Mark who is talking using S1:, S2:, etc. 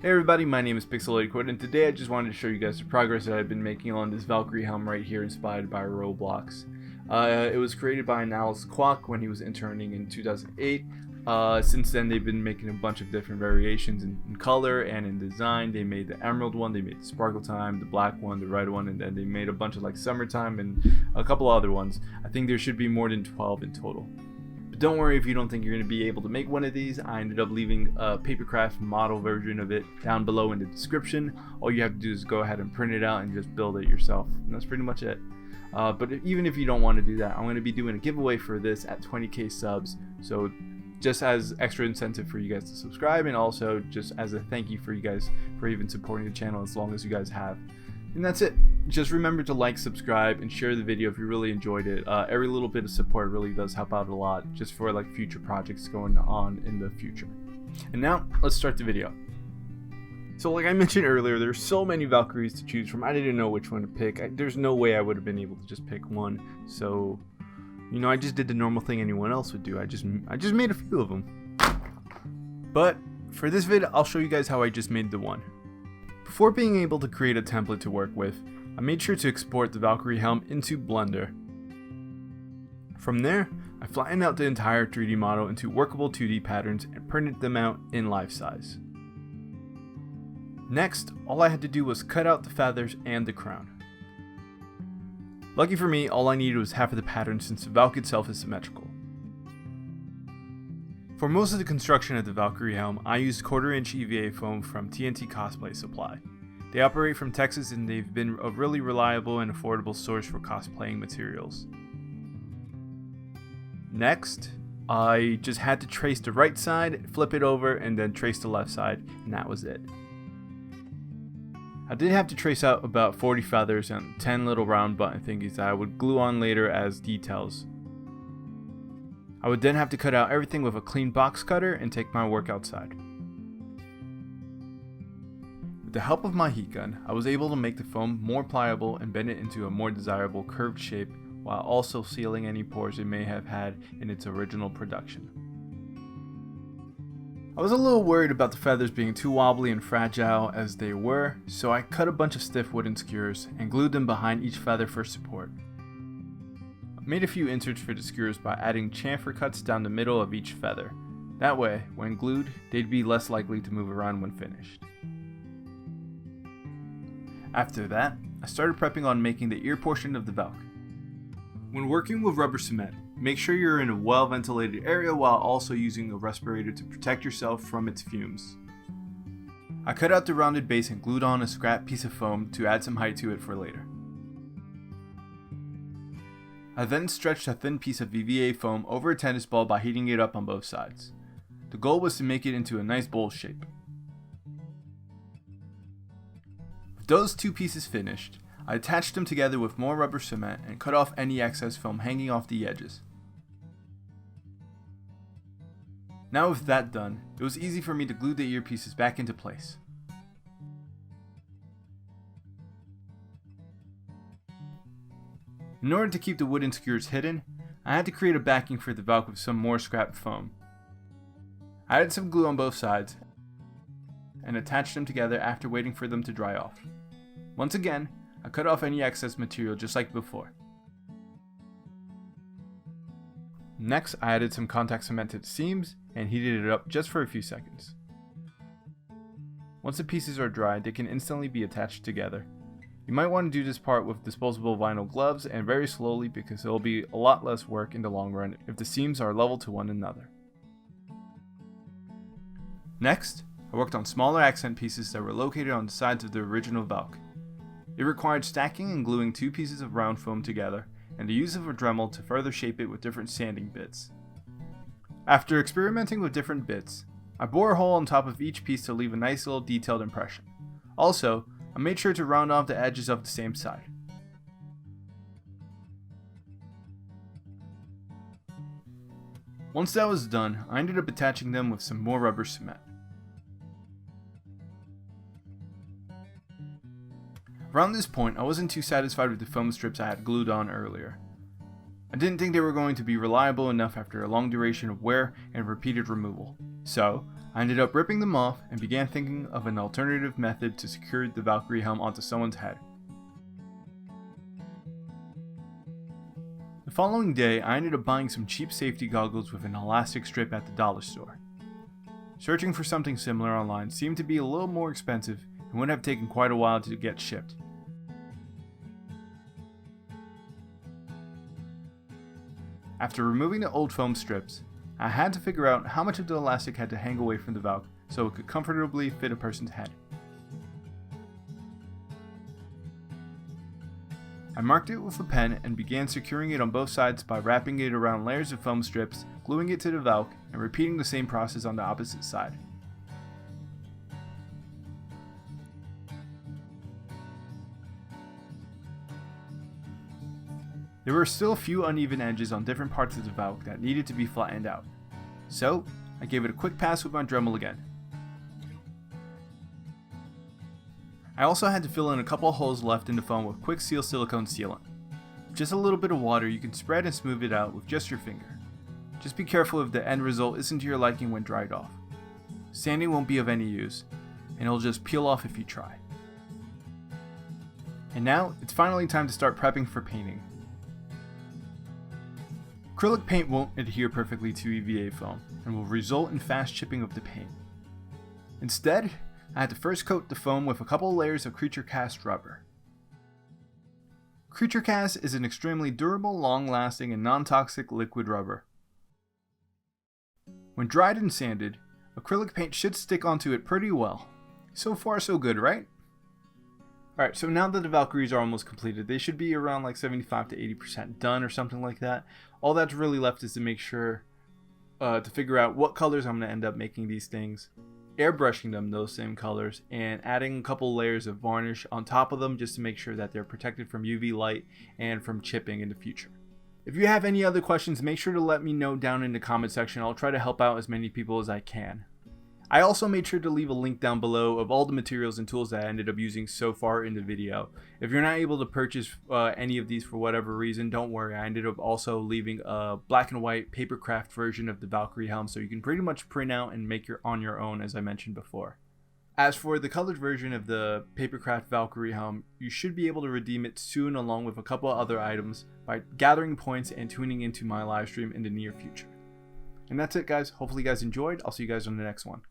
S1: Hey everybody, my name is Pixelated Quota, and today I just wanted to show you guys the progress that I've been making on this Valkyrie Helm right here, inspired by Roblox. It was created by Alice Kwok when he was interning in 2008. Since then, they've been making a bunch of different variations in color and in design. They made the emerald one, they made the sparkle time, the black one, the red one, and then they made a bunch of like summertime and a couple other ones. I think there should be more than 12 in total. But don't worry if you don't think you're going to be able to make one of these. I ended up leaving a papercraft model version of it down below in the description. All you have to do is go ahead and print it out and just build it yourself, and that's pretty much it. But even if you don't want to do that, I'm going to be doing a giveaway for this at 20k subs, so just as extra incentive for you guys to subscribe, and also just as a thank you for you guys for even supporting the channel as long as you guys have. And that's it. Just remember to like, subscribe, and share the video if you really enjoyed it. Every little bit of support really does help out a lot, just for like future projects going on in the future. And now let's start the video. So like I mentioned earlier, there's so many Valkyries to choose from. I didn't know which one to pick. There's no way I would have been able to just pick one. So, you know, I just did the normal thing anyone else would do. I just made a few of them. But for this vid, I'll show you guys how I just made the one. Before being able to create a template to work with, I made sure to export the Valkyrie Helm into Blender. From there, I flattened out the entire 3D model into workable 2D patterns and printed them out in life size. Next, all I had to do was cut out the feathers and the crown. Lucky for me, all I needed was half of the pattern since the Valk itself is symmetrical. For most of the construction of the Valkyrie Helm, I used 1/4" EVA foam from TNT Cosplay Supply. They operate from Texas and they've been a really reliable and affordable source for cosplaying materials. Next, I just had to trace the right side, flip it over, and then trace the left side, and that was it. I did have to trace out about 40 feathers and 10 little round button thingies that I would glue on later as details. I would then have to cut out everything with a clean box cutter and take my work outside. With the help of my heat gun, I was able to make the foam more pliable and bend it into a more desirable curved shape while also sealing any pores it may have had in its original production. I was a little worried about the feathers being too wobbly and fragile as they were, so I cut a bunch of stiff wooden skewers and glued them behind each feather for support. I made a few inserts for the skewers by adding chamfer cuts down the middle of each feather. That way, when glued, they'd be less likely to move around when finished. After that, I started prepping on making the ear portion of the Valk. When working with rubber cement, make sure you're in a well-ventilated area while also using a respirator to protect yourself from its fumes. I cut out the rounded base and glued on a scrap piece of foam to add some height to it for later. I then stretched a thin piece of EVA foam over a tennis ball by heating it up on both sides. The goal was to make it into a nice bowl shape. With those two pieces finished, I attached them together with more rubber cement and cut off any excess foam hanging off the edges. Now with that done, it was easy for me to glue the earpieces back into place. In order to keep the wooden skewers hidden, I had to create a backing for the Valk with some more scrap foam. I added some glue on both sides and attached them together after waiting for them to dry off. Once again, I cut off any excess material just like before. Next, I added some contact cement to the seams and heated it up just for a few seconds. Once the pieces are dry, they can instantly be attached together. You might want to do this part with disposable vinyl gloves and very slowly because it will be a lot less work in the long run if the seams are level to one another. Next, I worked on smaller accent pieces that were located on the sides of the original Valk. It required stacking and gluing two pieces of round foam together and the use of a Dremel to further shape it with different sanding bits. After experimenting with different bits, I bore a hole on top of each piece to leave a nice little detailed impression. Also, I made sure to round off the edges of the same side. Once that was done, I ended up attaching them with some more rubber cement. Around this point, I wasn't too satisfied with the foam strips I had glued on earlier. I didn't think they were going to be reliable enough after a long duration of wear and repeated removal, so I ended up ripping them off and began thinking of an alternative method to secure the Valkyrie helm onto someone's head. The following day, I ended up buying some cheap safety goggles with an elastic strip at the dollar store. Searching for something similar online seemed to be a little more expensive and would have taken quite a while to get shipped. After removing the old foam strips, I had to figure out how much of the elastic had to hang away from the Valk so it could comfortably fit a person's head. I marked it with a pen and began securing it on both sides by wrapping it around layers of foam strips, gluing it to the Valk, and repeating the same process on the opposite side. There were still a few uneven edges on different parts of the Valk that needed to be flattened out, so I gave it a quick pass with my Dremel again. I also had to fill in a couple holes left in the foam with quick seal silicone sealant. With just a little bit of water, you can spread and smooth it out with just your finger. Just be careful if the end result isn't to your liking when dried off. Sanding won't be of any use, and it'll just peel off if you try. And now, it's finally time to start prepping for painting. Acrylic paint won't adhere perfectly to EVA foam and will result in fast chipping of the paint. Instead, I had to first coat the foam with a couple layers of creature cast rubber. Creature cast is an extremely durable, long-lasting, and non-toxic liquid rubber. When dried and sanded, acrylic paint should stick onto it pretty well. So far so good, right? Alright, so now that the Valkyries are almost completed, they should be around like 75 to 80% done or something like that. All that's really left is to make sure, to figure out what colors I'm going to end up making these things, airbrushing them those same colors, and adding a couple layers of varnish on top of them just to make sure that they're protected from UV light and from chipping in the future. If you have any other questions, make sure to let me know down in the comment section. I'll try to help out as many people as I can. I also made sure to leave a link down below of all the materials and tools that I ended up using so far in the video. If you're not able to purchase any of these for whatever reason, don't worry. I ended up also leaving a black and white papercraft version of the Valkyrie helm, so you can pretty much print out and make on your own, as I mentioned before. As for the colored version of the papercraft Valkyrie helm, you should be able to redeem it soon along with a couple other items by gathering points and tuning into my live stream in the near future. And that's it, guys. Hopefully you guys enjoyed. I'll see you guys on the next one.